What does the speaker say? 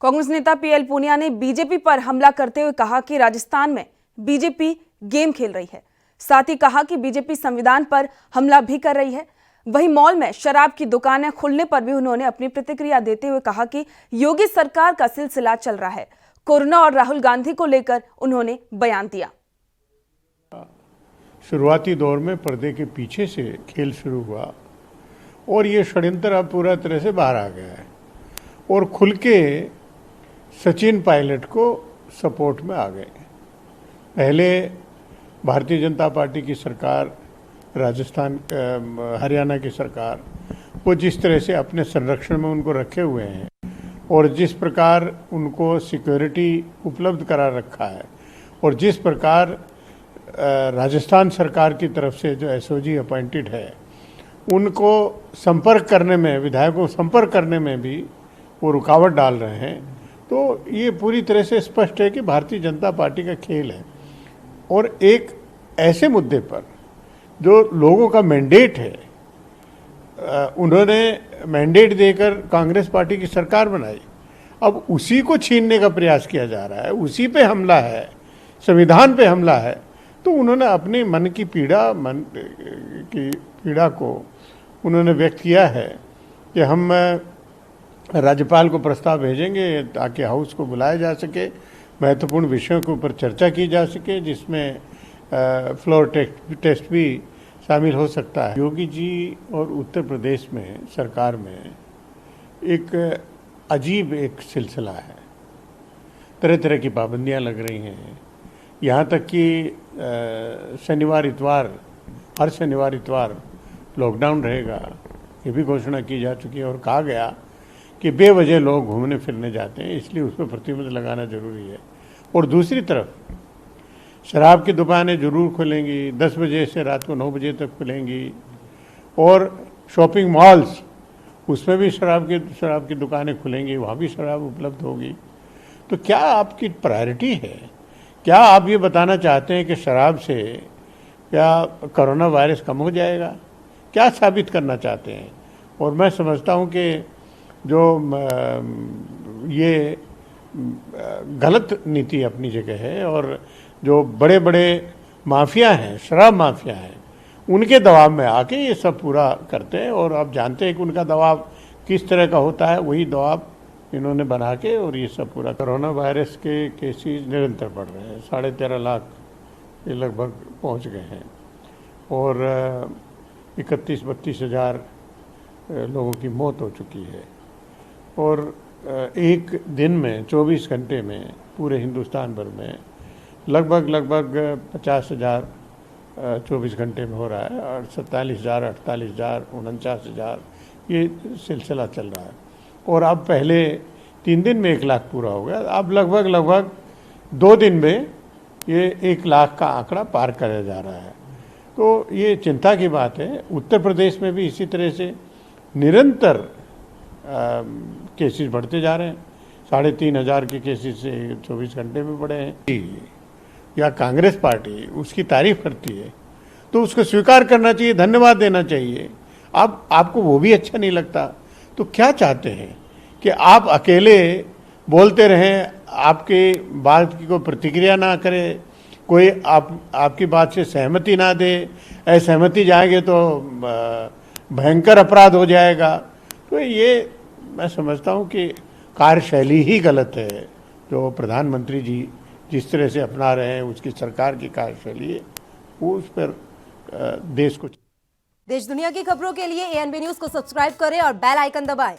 कांग्रेस नेता पीएल पूनिया ने बीजेपी पर हमला करते हुए कहा कि राजस्थान में बीजेपी गेम खेल रही है। साथ ही कहा कि बीजेपी संविधान पर हमला भी कर रही है। वहीं मॉल में शराब की दुकानें खुलने पर भी उन्होंने अपनी प्रतिक्रिया देते हुए कहा कि योगी सरकार का सिलसिला चल रहा है। कोरोना और राहुल गांधी को लेकर उन्होंने बयान दिया। शुरुआती दौर में पर्दे के पीछे से खेल शुरू हुआ और ये षड्यंत्र अब पूरा तरह से बाहर आ गया है और खुल के सचिन पायलट को सपोर्ट में आ गए। पहले भारतीय जनता पार्टी की सरकार, राजस्थान हरियाणा की सरकार, वो जिस तरह से अपने संरक्षण में उनको रखे हुए हैं और जिस प्रकार उनको सिक्योरिटी उपलब्ध करा रखा है और जिस प्रकार राजस्थान सरकार की तरफ से जो एसओजी अपॉइंटेड है उनको संपर्क करने में, विधायकों को संपर्क करने में भी वो रुकावट डाल रहे हैं, तो ये पूरी तरह से स्पष्ट है कि भारतीय जनता पार्टी का खेल है। और एक ऐसे मुद्दे पर जो लोगों का मैंडेट है, उन्होंने मैंडेट देकर कांग्रेस पार्टी की सरकार बनाई, अब उसी को छीनने का प्रयास किया जा रहा है, उसी पे हमला है, संविधान पे हमला है। तो उन्होंने अपने मन की पीड़ा को उन्होंने व्यक्त किया है कि हम राज्यपाल को प्रस्ताव भेजेंगे ताकि हाउस को बुलाया जा सके, महत्वपूर्ण विषयों के ऊपर चर्चा की जा सके, जिसमें फ्लोर टेस्ट भी शामिल हो सकता है। योगी जी और उत्तर प्रदेश में सरकार में एक अजीब एक सिलसिला है, तरह तरह की पाबंदियां लग रही हैं। यहाँ तक कि शनिवार इतवार, हर शनिवार इतवार लॉकडाउन रहेगा, ये भी घोषणा की जा चुकी है और कहा गया कि बेवजह लोग घूमने फिरने जाते हैं, इसलिए उस पर प्रतिबंध लगाना जरूरी है। और दूसरी तरफ शराब की दुकानें जरूर खुलेंगी, 10 बजे से रात को 9 बजे तक खुलेंगी और शॉपिंग मॉल्स, उसमें भी शराब की दुकानें खुलेंगी, वहाँ भी शराब उपलब्ध होगी। तो क्या आपकी प्रायोरिटी है? क्या आप ये बताना चाहते हैं कि शराब से क्या कोरोना वायरस कम हो जाएगा? क्या साबित करना चाहते हैं? और मैं समझता हूँ कि जो ये गलत नीति अपनी जगह है और जो बड़े बड़े माफिया हैं, शराब माफिया हैं, उनके दबाव में आके ये सब पूरा करते हैं। और आप जानते हैं कि उनका दबाव किस तरह का होता है, वही दबाव इन्होंने बना के और ये सब पूरा। कोरोना वायरस के केसेस निरंतर बढ़ रहे हैं, 13.5 लाख ये लगभग पहुंच गए हैं और 31-32 हज़ार लोगों की मौत हो चुकी है। और एक दिन में 24 घंटे में पूरे हिंदुस्तान भर में लगभग 50,000 24 घंटे में हो रहा है और 47,000, 48,000, 49,000 ये सिलसिला चल रहा है। और अब पहले 3 दिन में 1 लाख पूरा हो गया, अब लगभग 2 दिन में ये 1 लाख का आंकड़ा पार करा जा रहा है। तो ये चिंता की बात है। उत्तर प्रदेश में भी इसी तरह से निरंतर केसेस बढ़ते जा रहे हैं, 3,500 के केसेस से 24 घंटे में बढ़े हैं। या कांग्रेस पार्टी उसकी तारीफ करती है तो उसको स्वीकार करना चाहिए, धन्यवाद देना चाहिए। आपको वो भी अच्छा नहीं लगता तो क्या चाहते हैं कि आप अकेले बोलते रहें, आपके बात की कोई प्रतिक्रिया ना करे, कोई आपकी बात से सहमति ना दे, असहमति जाएंगे तो भयंकर अपराध हो जाएगा। तो ये मैं समझता हूँ कि कार्यशैली ही गलत है जो प्रधानमंत्री जी जिस तरह से अपना रहे हैं, उसकी सरकार की कार्यशैली है, वो उस पर देश को। देश दुनिया की खबरों के लिए एएनबी न्यूज को सब्सक्राइब करें और बेल आइकन दबाएं।